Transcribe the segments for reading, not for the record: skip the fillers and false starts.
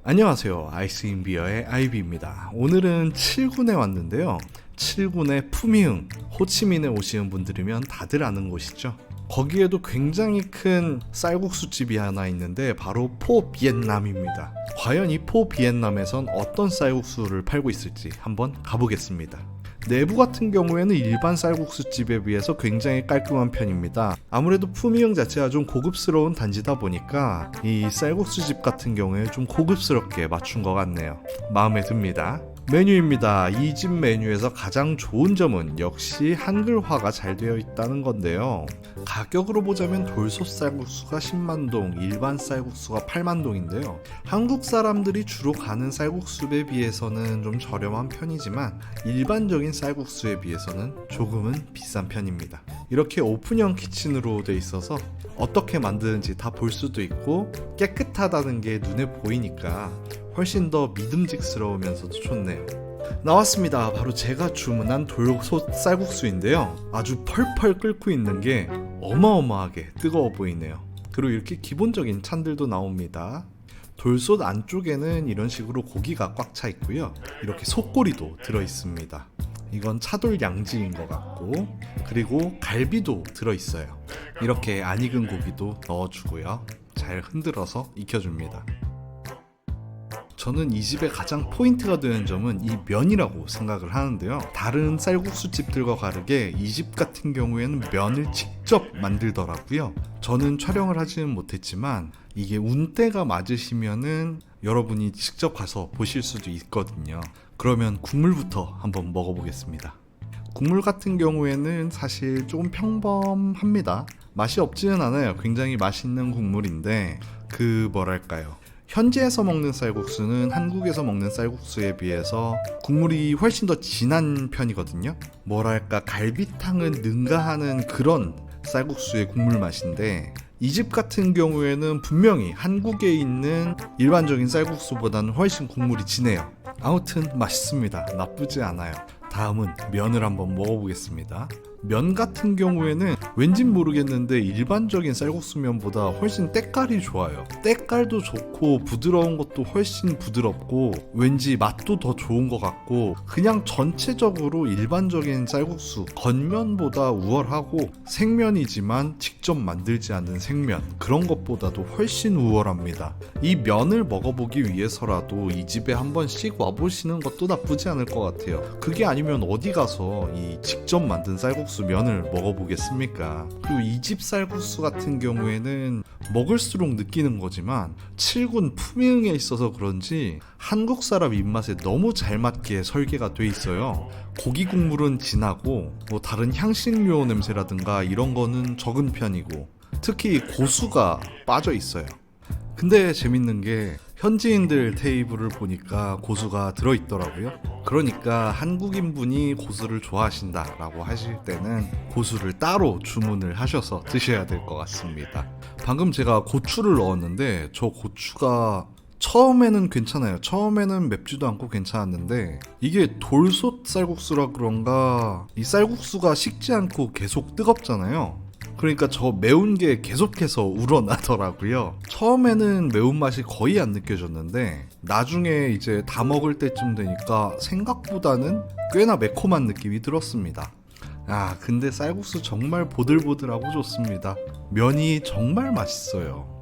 안녕하세요. 아이스인비어의 아이비입니다. 오늘은 7군에 왔는데요. 7군의 푸미흥, 호치민에 오시는 분들이면 다들 아는 곳이죠. 거기에도 굉장히 큰 쌀국수집이 하나 있는데 바로 포 비엔남입니다. 과연 이 포 비엔남에선 어떤 쌀국수를 팔고 있을지 한번 가보겠습니다. 내부 같은 경우에는 일반 쌀국수집에 비해서 굉장히 깔끔한 편입니다. 아무래도 푸미흥 자체가 좀 고급스러운 단지다 보니까 이 쌀국수집 같은 경우에 좀 고급스럽게 맞춘 것 같네요. 마음에 듭니다. 메뉴입니다. 이 집 메뉴에서 가장 좋은 점은 역시 한글화가 잘 되어 있다는 건데요. 가격으로 보자면 돌솥 쌀국수가 10만동, 일반 쌀국수가 8만동인데요. 한국 사람들이 주로 가는 쌀국수에 비해서는 좀 저렴한 편이지만 일반적인 쌀국수에 비해서는 조금은 비싼 편입니다. 이렇게 오픈형 키친으로 되어 있어서 어떻게 만드는지 다 볼 수도 있고 깨끗하다는 게 눈에 보이니까 훨씬 더 믿음직스러우면서도 좋네요. 나왔습니다. 바로 제가 주문한 돌솥 쌀국수인데요. 아주 펄펄 끓고 있는 게 어마어마하게 뜨거워 보이네요. 그리고 이렇게 기본적인 찬들도 나옵니다. 돌솥 안쪽에는 이런 식으로 고기가 꽉 차 있고요. 이렇게 속꼬리도 들어 있습니다. 이건 차돌 양지인 것 같고, 그리고 갈비도 들어 있어요. 이렇게 안 익은 고기도 넣어주고요. 잘 흔들어서 익혀줍니다. 저는 이 집의 가장 포인트가 되는 점은 이 면이라고 생각을 하는데요. 다른 쌀국수집들과 다르게 이 집 같은 경우에는 면을 직접 만들더라고요. 저는 촬영을 하지는 못했지만 이게 운때가 맞으시면은 여러분이 직접 가서 보실 수도 있거든요. 그러면 국물부터 한번 먹어보겠습니다. 국물 같은 경우에는 사실 조금 평범합니다. 맛이 없지는 않아요. 굉장히 맛있는 국물인데 뭐랄까요, 현지에서 먹는 쌀국수는 한국에서 먹는 쌀국수에 비해서 국물이 훨씬 더 진한 편이거든요. 뭐랄까, 갈비탕은 능가하는 그런 쌀국수의 국물 맛인데, 이 집 같은 경우에는 분명히 한국에 있는 일반적인 쌀국수보다는 훨씬 국물이 진해요. 아무튼 맛있습니다. 나쁘지 않아요. 다음은 면을 한번 먹어보겠습니다. 면 같은 경우에는 왠진 모르겠는데 일반적인 쌀국수면보다 훨씬 때깔이 좋아요. 때깔도 좋고 부드러운 것도 훨씬 부드럽고 왠지 맛도 더 좋은 것 같고, 그냥 전체적으로 일반적인 쌀국수 겉면보다 우월하고, 생면이지만 직접 만들지 않는 생면, 그런 것보다도 훨씬 우월합니다. 이 면을 먹어보기 위해서라도 이 집에 한 번씩 와보시는 것도 나쁘지 않을 것 같아요. 그게 아니면 어디 가서 이 직접 만든 쌀국수 면을 먹어보겠습니까? 그리고 이 집 쌀국수 같은 경우에는 먹을수록 느끼는 거지만 7군 푸미흥에 있어서 그런지 한국 사람 입맛에 너무 잘 맞게 설계가 돼 있어요. 고기 국물은 진하고 다른 향신료 냄새라든가 이런 거는 적은 편이고, 특히 고수가 빠져 있어요. 근데 재밌는 게 현지인들 테이블을 보니까 고수가 들어있더라고요. 그러니까 한국인분이 고수를 좋아하신다라고 하실 때는 고수를 따로 주문을 하셔서 드셔야 될 것 같습니다. 방금 제가 고추를 넣었는데 저 고추가 처음에는 괜찮아요. 처음에는 맵지도 않고 괜찮았는데 이게 돌솥 쌀국수라 그런가 이 쌀국수가 식지 않고 계속 뜨겁잖아요. 그러니까 저 매운 게 계속해서 우러나더라고요. 처음에는 매운맛이 거의 안 느껴졌는데 나중에 이제 다 먹을 때쯤 되니까 생각보다는 꽤나 매콤한 느낌이 들었습니다. 근데 쌀국수 정말 보들보들하고 좋습니다. 면이 정말 맛있어요.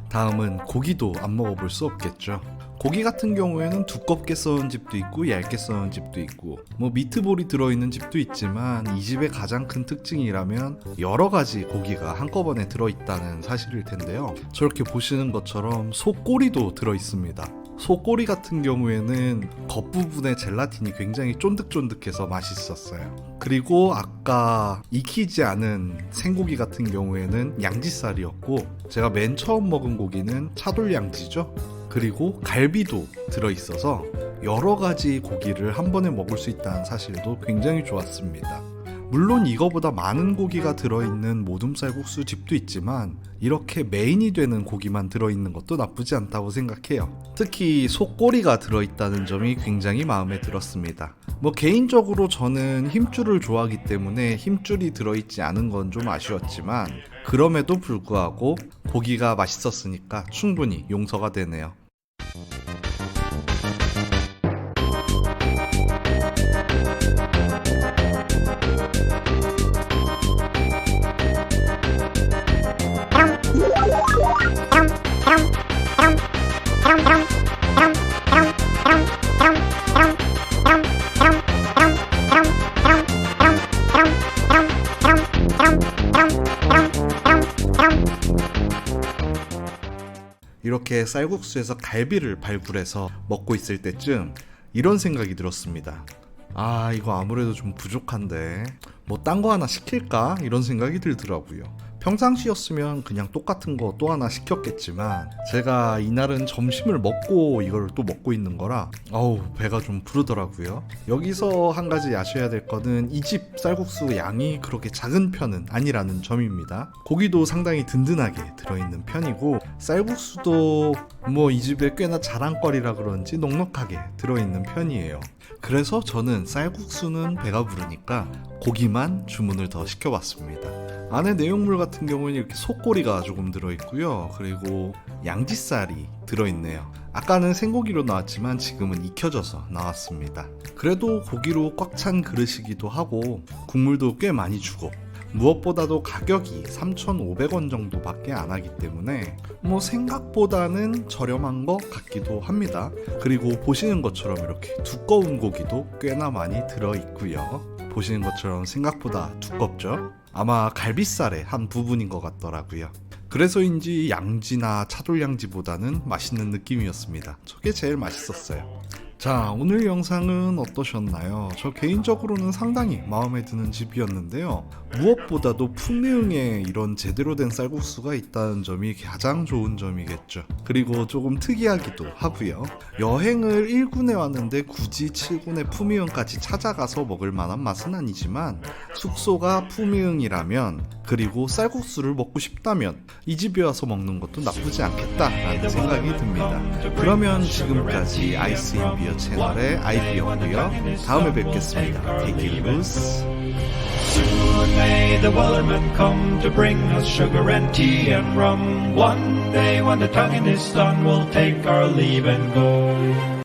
다음은 고기도 안 먹어볼 수 없겠죠. 고기 같은 경우에는 두껍게 써온 집도 있고 얇게 써온 집도 있고 미트볼이 들어있는 집도 있지만, 이 집의 가장 큰 특징이라면 여러 가지 고기가 한꺼번에 들어있다는 사실일 텐데요. 저렇게 보시는 것처럼 소꼬리도 들어있습니다. 소꼬리 같은 경우에는 겉부분에 젤라틴이 굉장히 쫀득쫀득해서 맛있었어요. 그리고 아까 익히지 않은 생고기 같은 경우에는 양지살이었고, 제가 맨 처음 먹은 고기는 차돌 양지죠. 그리고 갈비도 들어있어서 여러 가지 고기를 한 번에 먹을 수 있다는 사실도 굉장히 좋았습니다. 물론 이거보다 많은 고기가 들어있는 모둠 쌀국수 집도 있지만 이렇게 메인이 되는 고기만 들어있는 것도 나쁘지 않다고 생각해요. 특히 속꼬리가 들어있다는 점이 굉장히 마음에 들었습니다. 개인적으로 저는 힘줄을 좋아하기 때문에 힘줄이 들어있지 않은 건 좀 아쉬웠지만 그럼에도 불구하고 고기가 맛있었으니까 충분히 용서가 되네요. 이렇게 쌀국수에서 갈비를 발굴해서 먹고 있을 때쯤 이런 생각이 들었습니다. 아, 이거 아무래도 좀 부족한데 딴 거 하나 시킬까? 이런 생각이 들더라고요. 평상시였으면 그냥 똑같은 거 또 하나 시켰겠지만 제가 이날은 점심을 먹고 이걸 또 먹고 있는 거라 배가 좀 부르더라고요. 여기서 한 가지 아셔야 될 거는 이 집 쌀국수 양이 그렇게 작은 편은 아니라는 점입니다. 고기도 상당히 든든하게 들어있는 편이고 쌀국수도 이 집에 꽤나 자랑거리라 그런지 넉넉하게 들어있는 편이에요. 그래서 저는 쌀국수는 배가 부르니까 고기만 주문을 더 시켜봤습니다. 안에 내용물 같은 경우는 이렇게 속꼬리가 조금 들어있고요. 그리고 양지살이 들어있네요. 아까는 생고기로 나왔지만 지금은 익혀져서 나왔습니다. 그래도 고기로 꽉 찬 그릇이기도 하고 국물도 꽤 많이 주고 무엇보다도 가격이 3,500원 정도밖에 안 하기 때문에 생각보다는 저렴한 것 같기도 합니다. 그리고 보시는 것처럼 이렇게 두꺼운 고기도 꽤나 많이 들어있고요. 보시는 것처럼 생각보다 두껍죠? 아마 갈비살의 한 부분인 것 같더라고요. 그래서인지 양지나 차돌양지보다는 맛있는 느낌이었습니다. 저게 제일 맛있었어요. 자, 오늘 영상은 어떠셨나요? 저 개인적으로는 상당히 마음에 드는 집이었는데요. 무엇보다도 풍미흥에 이런 제대로 된 쌀국수가 있다는 점이 가장 좋은 점이겠죠. 그리고 조금 특이하기도 하고요. 여행을 1군에 왔는데 굳이 7군의 풍미흥까지 찾아가서 먹을 만한 맛은 아니지만 숙소가 풍미흥이라면 그리고 쌀국수를 먹고 싶다면 이 집에 와서 먹는 것도 나쁘지 않겠다라는 생각이 듭니다. 그러면 지금까지 아이스인비어 채널의 아이비였고요. 다음에 뵙겠습니다. Take it loose. Soon may the wellerman come to bring us sugar and tea and rum. One day when the tonguing is done, we'll take our leave and go.